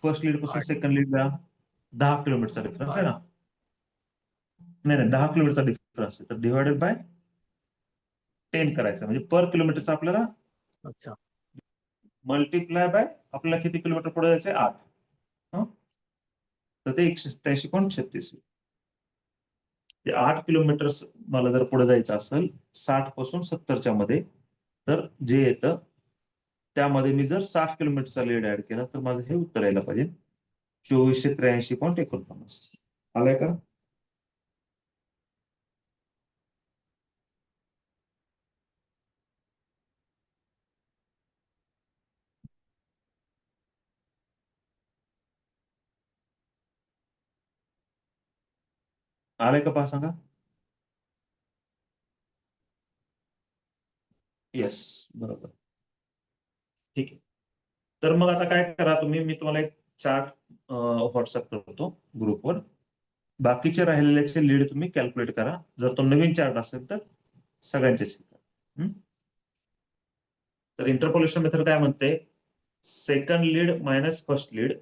फर्स्ट लीड पासून सेकंड लीडला 10 किलोमीटरचा डिफरन्स आहे ना, नाही 10 किलोमीटरचा डिफरन्स आहे, तर डिवायडेड बाय 10 करायचं, म्हणजे पर किलोमीटरचा आपल्याला अच्छा, मल्टिप्लाय बाय आपल्याला किती किलोमीटर पुढे जायचंय 8, तर ते 187.36. 8 किलोमीटर मला जर पुढे जायचं असेल 60 पासून 70च्या मध्ये, तर जे येतं त्यामध्ये मी जर 60 किलोमीटरचा लीड ऍड केला तर माझं हे उत्तर यायला पाहिजे 2483.49. आलंय का? आलंय का पहा सांगा. येस, बरोबर. ठीक आहे. तर मग आता काय करा तुम्ही, मी तुम्हाला एक चार्ट व्हॉट्सअप करतो ग्रुपवर, बाकीचे राहिलेल्याचे लीड तुम्ही कॅल्क्युलेट करा. जर तो नवीन चार्ट असेल तर सगळ्यांचे शिका. तर इंटरपोलेशन मेथड काय म्हणते, second lead minus first lead,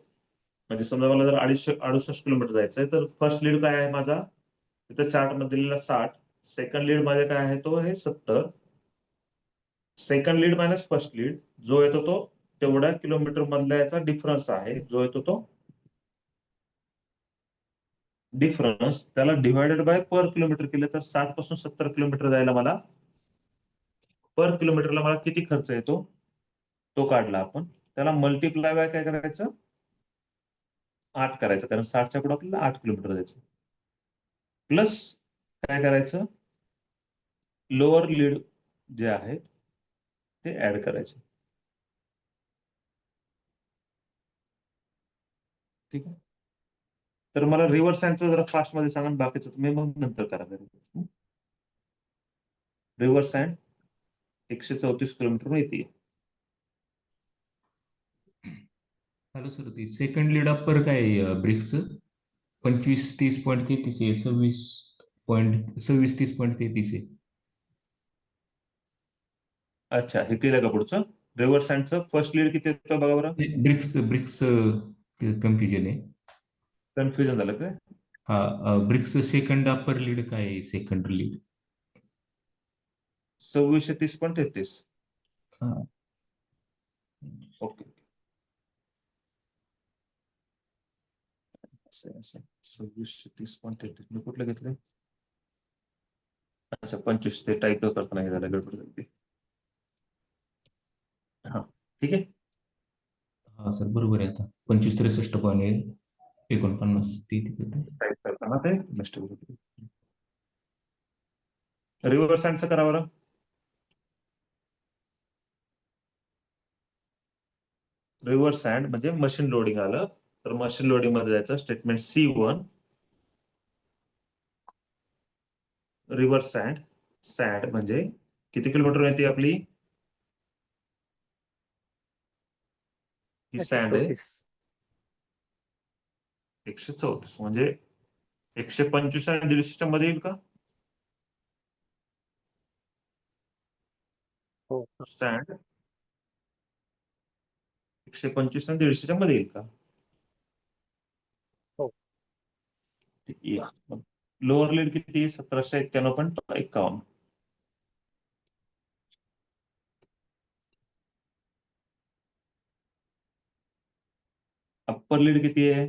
म्हणजे समजा मला जर 68 किलोमीटर जायचंय तर फर्स्ट लीड काय आहे माझा, तिथं चार्ट मध्ये दिलेला 60, सेकंड लीड मध्ये काय आहे तो आहे 70, second lead minus first lead जो येतो तो तेवढ्या किलोमीटर मधल्या याचा डिफरन्स आहे, जो येतो तो डिफरन्स, त्याला डिवायडेड बाय पर किलोमीटर केलं तर 60 पासून 70 किलोमीटर जायला मला पर किलोमीटरला मला किती खर्च येतो तो काढला आपण, त्याला मल्टिप्लाय बाय काय करायचं 8 करायचं, कारण 60च्या पुढे आपल्याला 8 किलोमीटर जायचं. प्लस काय करायचं, लोअर लीड जे आहेत ते ऍड करायचे. ठीक आहे. तर मला रिव्हर्स हँडचं जरा फास्ट मध्ये सांगा, बाकीचं तुम्ही मग नंतर करा. रिव्हर्स हँड 134 किलोमीटर येते. हॅलो सर, ती सेकंड लीड अप्पर काय ब्रिक्सचं 25-30.33 आहे, 26.30 आहे. अच्छा, हे केलं का पुढचं? रिव्हर्स हँडचं फर्स्ट लीड किती येतं बघा बरं. ब्रिक्स कन्फ्युजन आहे. कन्फ्युजन झालं काय? हा, ब्रिक्स सेकंड अप्पर लीड काय आहे? Second lead 2630.33. हा. ओके. 2630.33 मी कुठलं घेतलं? अच्छा, 25 ते टाईप करताना हे झालं, गडबड झाली. हा, ठीक आहे. हा सर, बरोबर आहे. आता 25-63.49 टाईप करताना ते मिस्टेक होती. रिव्हर्स हँडचं करा बरं. रिव्हर्स हँड म्हणजे मशीन लोडिंग आलं, तर मशीन लोडिंग मध्ये जायचं. Statement C1 reverse hand. Sad म्हणजे किती किलोमीटर येते आपली? ही सॅन्ड आहे 134, म्हणजे 125 आणि 150 मध्ये येईल का? हो. स्टँड 125 आणि 150 मध्ये येईल का? हो. लोअर लीड किती? 1791.51. अप्पर लीड किती आहे?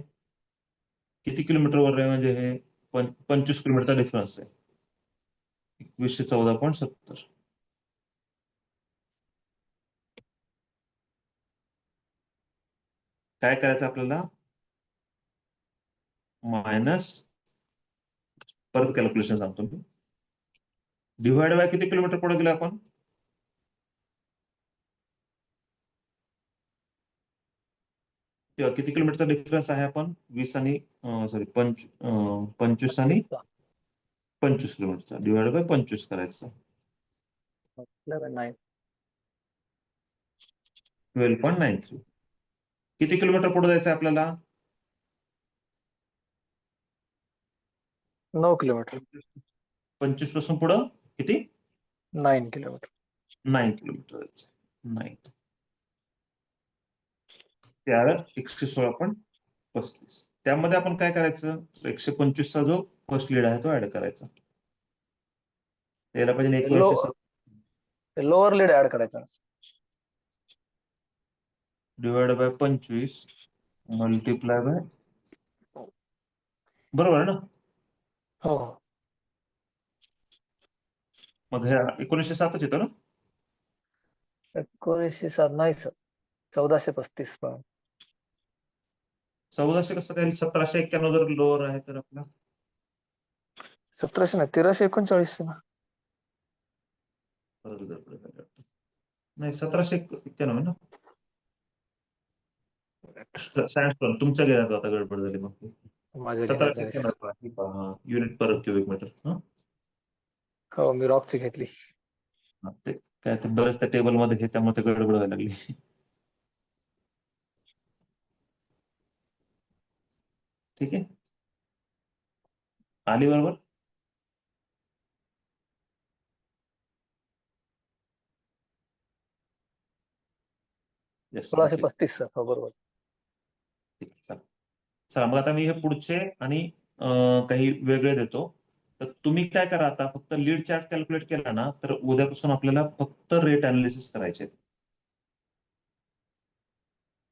किती किलोमीटर वर आहे? म्हणजे हे 25 किलोमीटरचा डिफरन्स आहे. 2114.70. काय करायचं आपल्याला? मायनस, परत कॅल्क्युलेशन सांगतो मी. डिवाइड बाय किती किलोमीटर पुढे गेलो आपण? किंवा किती किलोमीटरचा डिफरन्स आहे? आपण 20 आणि सॉरी 25 आणि 25 किलोमीटरचा डिवाइड बाय 25 करायचं. 12.93. किती किलोमीटर पुढे जायचं आपल्याला? 9 किलोमीटर. 25 पासून पुढं किती? 9 किलोमीटर. 9 किलोमीटर जायचं. 9 त्याला 116.35. त्यामध्ये आपण काय करायचं? 125 चा जो फर्स्ट लीड आहे तो ऍड करायचा. त्याला पाहिजे 1970 लोअर लीड ऍड करायचा. डिवाइड बाय 25 मल्टिप्लाय बाय, बरोबर आहे ना? हो. मग ह्या 1907 येतो ना? 1907 नाही सर, 1435. 1400 कसं काय? 1791 जर लोअर आहे तर आपला 1700 नाही, 1339 ना. नाही, 1791 आहे ना? सँडस्टोन तुमच्या गेल्यात आता गडबड झाली. मग माझ्या घेण्यात झाली. 1791 युनिट पर क्युबिक मीटर. हो, मी रॉकची घेतली. ते काय, ते बरेच त्या टेबल मध्ये हे, त्यामुळे ते गडबड व्हायला लागली. ठीक आहे, आली बरोबर? येस. 1635 सर, हो बरोबर. चला, मग आता मी हे पुढचे आणि काही वेगळे देतो. तर तुम्ही काय करा, आता फक्त लीड चार्ट कॅल्क्युलेट केला ना, तर उद्यापासून आपल्याला फक्त रेट अनालिसिस करायचे.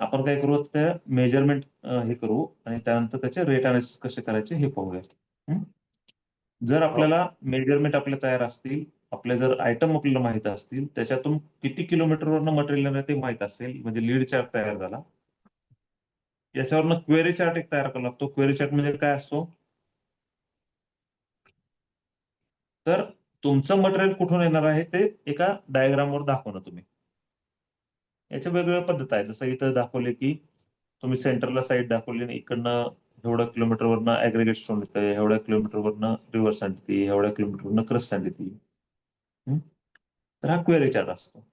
आपण काय करू, ते मेजरमेंट हे करू आणि त्यानंतर त्याचे रेट अनालिसिस कसे करायचे हे पाहूया. जर आपल्याला मेजरमेंट आपले तयार असतील, आपले जर आयटम आपल्याला माहित असतील, त्याच्यातून किती किलोमीटरवरनं मटेरियल येणार ते माहित असेल, म्हणजे लीड चार्ट तयार झाला. याच्यावरनं क्वेरी चार्ट एक तयार करावा लागतो. क्वेरी चार्ट म्हणजे काय असतो, तर तुमचं मटेरियल कुठून येणार आहे ते एका डायग्रामवर दाखवणं तुम्ही. याच्या वेगवेगळ्या पद्धत आहे. जसं इथं दाखवले की तुम्ही सेंटरला साईड दाखवली आणि इकडनं एवढ्या किलोमीटरवरनं ऍग्रीगेट स्टोन येतंय, एवढ्या किलोमीटरवरनं रिव्हर सँड येते, एवढ्या किलोमीटरवरनं क्रस्ट सँड येते. तर हा क्वेरी चार्ट असतो.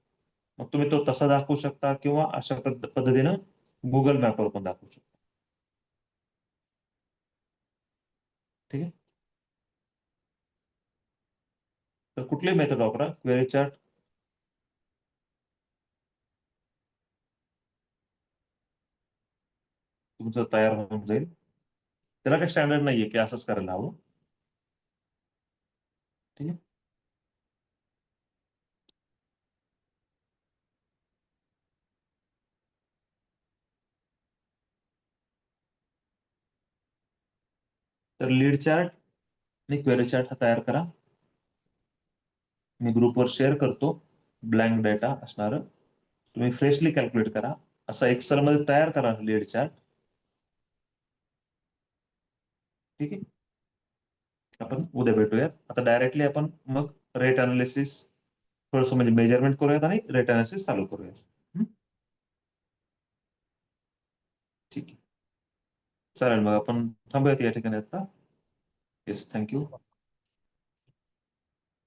मग तुम्ही तो तसा दाखवू शकता किंवा अशा पद्धतीनं गुगल मॅपवर पण दाखवू शकता. ठीक आहे. तर कुठली मेथड वापरा, क्वेरी चार्ट तुमचं तयार होऊन जाईल. त्याला काही स्टँडर्ड नाहीये की असंच करायला हवं. ठीक आहे. तर लीड चार्ट आणि क्वेरी चार्ट हा तयार करा. मी ग्रुपवर शेअर करतो ब्लँक डेटा असणार. तुम्ही फ्रेशली कॅल्क्युलेट करा. असा एक्सेल मध्ये तयार करा लीड चार्ट. ठीक आहे. आपण उद्या भेटूयात. आता डायरेक्टली आपण मग रेट अनालिसिस थोडंसं म्हणजे मेजरमेंट करूयात आणि रेट अनालिसिस चालू करूयात. ठीक आहे. चालेल, मग आपण थांबूयात या ठिकाणी आता. Yes, thank you.